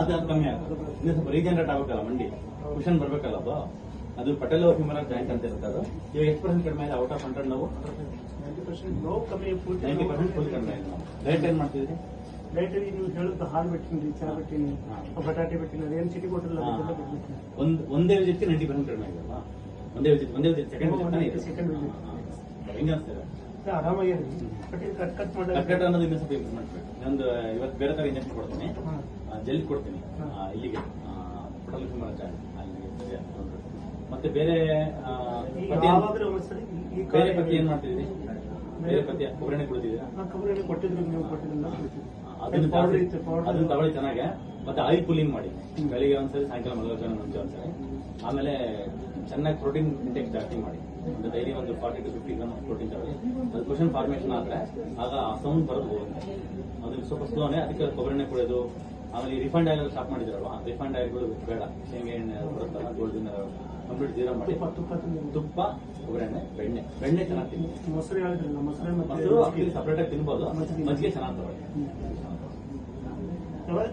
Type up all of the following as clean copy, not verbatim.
ಅದು ಕಮ್ಮಿ ಆಗುತ್ತೆ. ಇನ್ನು ಸ್ವಲ್ಪ ರೀಜನರೇಟ್ ಆಗಬೇಕಲ್ಲ ಮಂಡಿ, ಕುಷನ್ ಬರ್ಬೇಕಲ್ಲ ಅದು ಪಟೇಲ್ ಹ್ಯೂಮರಲ್ ಜಾಯಿಂಟ್ ಅಂತ ಇರುತ್ತೆ. ಅದು ಇವಾಗ ಎಷ್ಟು % ಕಡಿಮೆ ಇದೆ? ಔಟ್ ಆಫ್ 100 ನಾವು 90% ಫುಲ್ ಕಡಿಮೆ ಇದೆ. ನಾವು ಡೈಟ್ ಏನ್ ಮಾಡ್ತಿದ್ರಿ? ಡೈಟ್ ನೀವು ಹೇಳುದು ಹಾಲು ಬಿಟ್ಟಿನಿ, ಚಹಾ ಬಿಟ್ಟಿನಿ, ಬಟಾಟೆ ಬಿಟ್ಟಿನಿ, ಅದೇನು ಸಿಟಿ ಕೊಟ್ಟಿಲ್ಲ. ಒಂದೇ ವಿಸಿಟ್ಗೆ 90% ಕಡಿಮೆ ಇದೆಯಲ್ಲ? ಒಂದೇ ವಿಸಿಟ್ ಸೆಕೆಂಡ್ ಹೆಂಗ ಅನ್ಸ್ತಾರೆ? ಆರಾಮಾಗಿ ಕಟ್ ಕಟ್ ಅನ್ನೋದು ಇನ್ನೂ ಸ್ವಲ್ಪ ಇಂಪ್ರೂವ್ಮೆಂಟ್ ಬೇಕು. ಇನ್ನೊಂದು ಇವತ್ತು ಬೇರೆ ತರ ಇಂಜೆಕ್ಷನ್ ಕೊಡ್ತೀನಿ, ಜೆಲ್ ಕೊಡ್ತೀನಿ ಇಲ್ಲಿಗೆ ಪಟೇಲ್ ಹ್ಯೂಮರಲ್ ಜಾಯಿಂಟ್ ಅಲ್ಲಿಗೆ. ಮತ್ತೆ ಬೇರೆ ಪತಿ ಏನ್ ಮಾಡ್ತಿದ್ರಿ? ಬೇರೆ ಪತಿ ಕೊಬ್ಬರಿ ಕುಡಿದಿದ್ದೀರಾ? ಕೊಬ್ಬರಿ ಕೊಟ್ಟಿದ್ರು, ನೀವು ಕೊಟ್ಟಿದ್ದಿಲ್ಲ. ಅದನ್ನ ತಗೊಳ್ಳಿ ಚೆನ್ನಾಗೆ. ಮತ್ತೆ ಆಯಿಲ್ ಪುಲ್ಲಿಂಗ್ ಮಾಡಿ, ಬೆಳಿಗ್ಗೆ ಒಂದ್ಸರಿ, ಸಾಯಂಕಾಲ ಮಲಗೋಣ ಮುಂಚೆ ಒಂದ್ಸರಿ. ಆಮೇಲೆ ಚೆನ್ನಾಗಿ ಪ್ರೋಟೀನ್ ಇಂಟೇಕ್ ಜಾಸ್ತಿ ಮಾಡಿ. ಒಂದು ಡೈಲಿ ಒಂದು 40 to 50 ಗ್ರಾಮ್ ಪ್ರೋಟೀನ್ ತಗೊಳ್ಳಿ. ಅದು ಕ್ವಶನ್ ಫಾರ್ಮೇಶನ್ ಆದ್ರೆ ಆಗ ಸೌಂಡ್ ಬರೋದು ಹೋಗುತ್ತೆ. ಅದು ಸ್ವಲ್ಪ ಸ್ಲೋನೇ. ಅದಕ್ಕೆ ಕೊಬ್ಬರಿ ಕುಡಿಯೋದು. ಆಮೇಲೆ ಈ ರಿಫೈಂಡ್ ಆಯಿಲ್ ಸ್ಟಾಪ್ ಮಾಡಿದ್ರಲ್ವಾ, ರಿಫೈಂಡ್ ಆಯಿಲ್ಗಳು ಬೇಡ. ಶೇಂಗಾ ಎಣ್ಣೆ ಬರುತ್ತಲ್ಲ, ಗೋಲ್ಡಿನ ಕಂಪ್ಲೀಟ್ ಜೀರೋ ಮಾಡಿ. ತುಪ್ಪ, ಕೊಬ್ಬರಿ ಎಣ್ಣೆ, ಬೆಣ್ಣೆ ಚೆನ್ನಾಗಿ ತಿನ್ನಿ. ಮೊಸರು ಹೇಳಿದ್ರಲ್ಲ, ಮೊಸರು ಸಪರೇಟ್ ಆಗಿ ತಿನ್ಬೋದು. ಮಜ್ಜಿಗೆ ಚೆನ್ನಾಗಿ ತಗೊಳ್ಳಿ.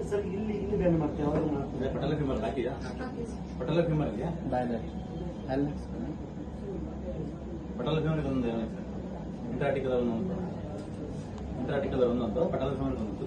ಸರ್ ಇಲ್ಲಿ ಬೇರೆ ಮತ್ತೆ ಯಾವಾಗ ಪಟೇಲ್ ಹ್ಯೂಮರಲ್ ಹಾಕಿಯಾ? ಪಟೇಲ್ ಹ್ಯೂಮರಲ್ ಇದೆಯಾ? ಪಟೇಲ್ ಹ್ಯೂಮರಲ್ ಒಂದು ಇಂಟ್ರಾಟಿಕಲ್ ಒಂದೊಂದು, ಪಟೇಲ್ ಹ್ಯೂಮರಲ್ ಒಂದೊಂದು.